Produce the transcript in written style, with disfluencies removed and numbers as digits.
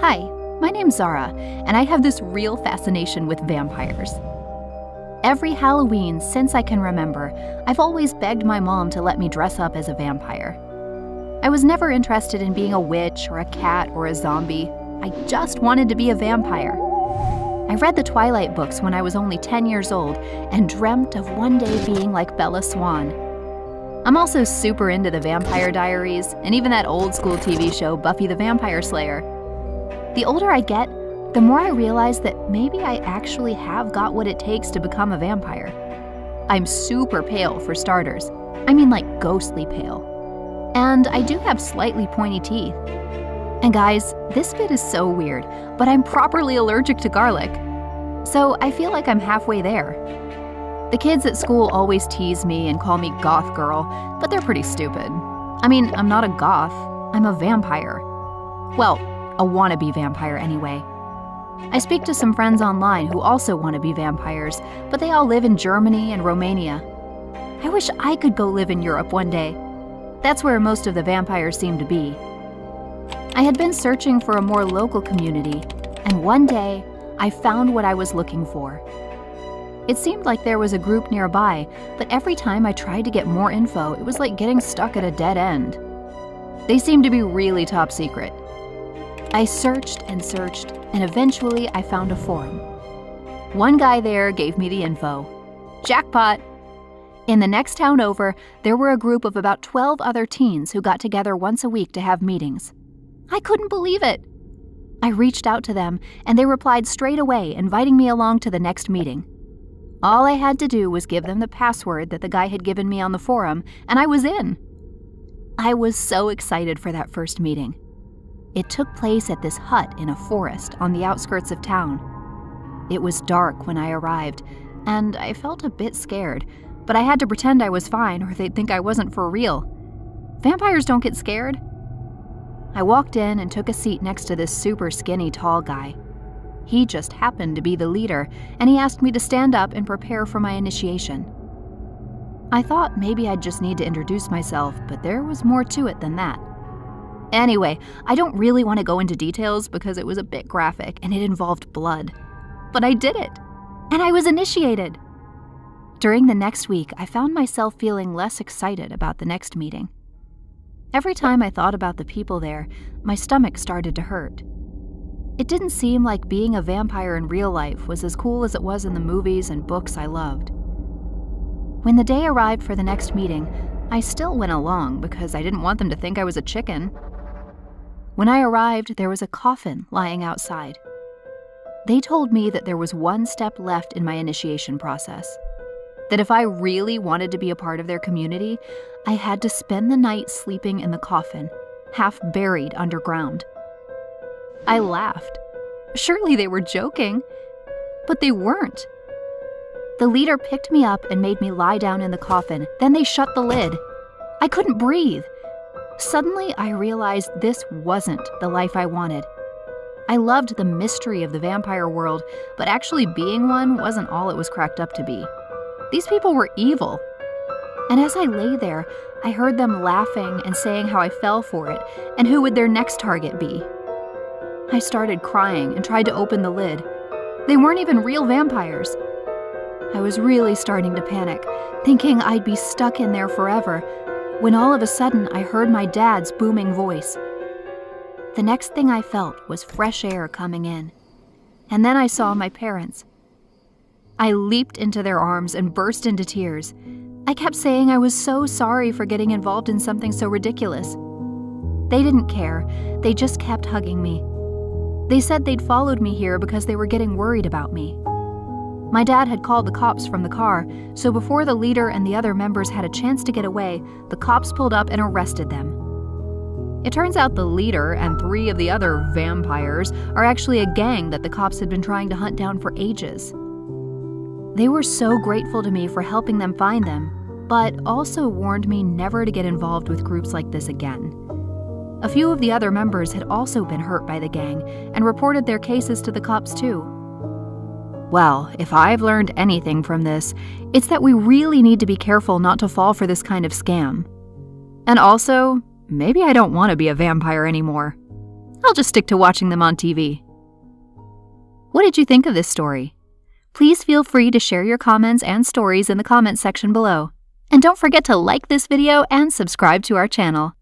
Hi, my name's Zara, and I have this real fascination with vampires. Every Halloween since I can remember, I've always begged my mom to let me dress up as a vampire. I was never interested in being a witch or a cat or a zombie. I just wanted to be a vampire. I read the Twilight books when I was only 10 years old and dreamt of one day being like Bella Swan. I'm also super into the Vampire Diaries and even that old school TV show Buffy the Vampire Slayer. The older I get, the more I realize that maybe I actually have got what it takes to become a vampire. I'm super pale for starters. I mean like ghostly pale. And I do have slightly pointy teeth. And guys, this bit is so weird, but I'm properly allergic to garlic. So I feel like I'm halfway there. The kids at school always tease me and call me goth girl, but they're pretty stupid. I mean, I'm not a goth, I'm a vampire. Well, a wannabe vampire anyway. I speak to some friends online who also want to be vampires, but they all live in Germany and Romania. I wish I could go live in Europe one day. That's where most of the vampires seem to be. I had been searching for a more local community, and one day, I found what I was looking for. It seemed like there was a group nearby, but every time I tried to get more info, it was like getting stuck at a dead end. They seemed to be really top secret. I searched, and eventually I found a forum. One guy there gave me the info. Jackpot! In the next town over, there were a group of about 12 other teens who got together once a week to have meetings. I couldn't believe it! I reached out to them, and they replied straight away, inviting me along to the next meeting. All I had to do was give them the password that the guy had given me on the forum, and I was in. I was so excited for that first meeting. It took place at this hut in a forest on the outskirts of town. It was dark when I arrived, and I felt a bit scared, but I had to pretend I was fine or they'd think I wasn't for real. Vampires don't get scared. I walked in and took a seat next to this super skinny tall guy. He just happened to be the leader, and he asked me to stand up and prepare for my initiation. I thought maybe I'd just need to introduce myself, but there was more to it than that. Anyway, I don't really want to go into details because it was a bit graphic and it involved blood. But I did it, and I was initiated. During the next week, I found myself feeling less excited about the next meeting. Every time I thought about the people there, my stomach started to hurt. It didn't seem like being a vampire in real life was as cool as it was in the movies and books I loved. When the day arrived for the next meeting, I still went along because I didn't want them to think I was a chicken. When I arrived, there was a coffin lying outside. They told me that there was one step left in my initiation process. That if I really wanted to be a part of their community, I had to spend the night sleeping in the coffin, half buried underground. I laughed. Surely they were joking. But they weren't. The leader picked me up and made me lie down in the coffin, then they shut the lid. I couldn't breathe. Suddenly, I realized this wasn't the life I wanted. I loved the mystery of the vampire world, but actually being one wasn't all it was cracked up to be. These people were evil. And as I lay there, I heard them laughing and saying how I fell for it and who would their next target be. I started crying and tried to open the lid. They weren't even real vampires. I was really starting to panic, thinking I'd be stuck in there forever, when all of a sudden I heard my dad's booming voice. The next thing I felt was fresh air coming in. And then I saw my parents. I leaped into their arms and burst into tears. I kept saying I was so sorry for getting involved in something so ridiculous. They didn't care. They just kept hugging me. They said they'd followed me here because they were getting worried about me. My dad had called the cops from the car, so before the leader and the other members had a chance to get away, the cops pulled up and arrested them. It turns out the leader and 3 of the other vampires are actually a gang that the cops had been trying to hunt down for ages. They were so grateful to me for helping them find them, but also warned me never to get involved with groups like this again. A few of the other members had also been hurt by the gang and reported their cases to the cops too. Well, if I've learned anything from this, it's that we really need to be careful not to fall for this kind of scam. And also, maybe I don't want to be a vampire anymore. I'll just stick to watching them on TV. What did you think of this story? Please feel free to share your comments and stories in the comments section below. And don't forget to like this video and subscribe to our channel.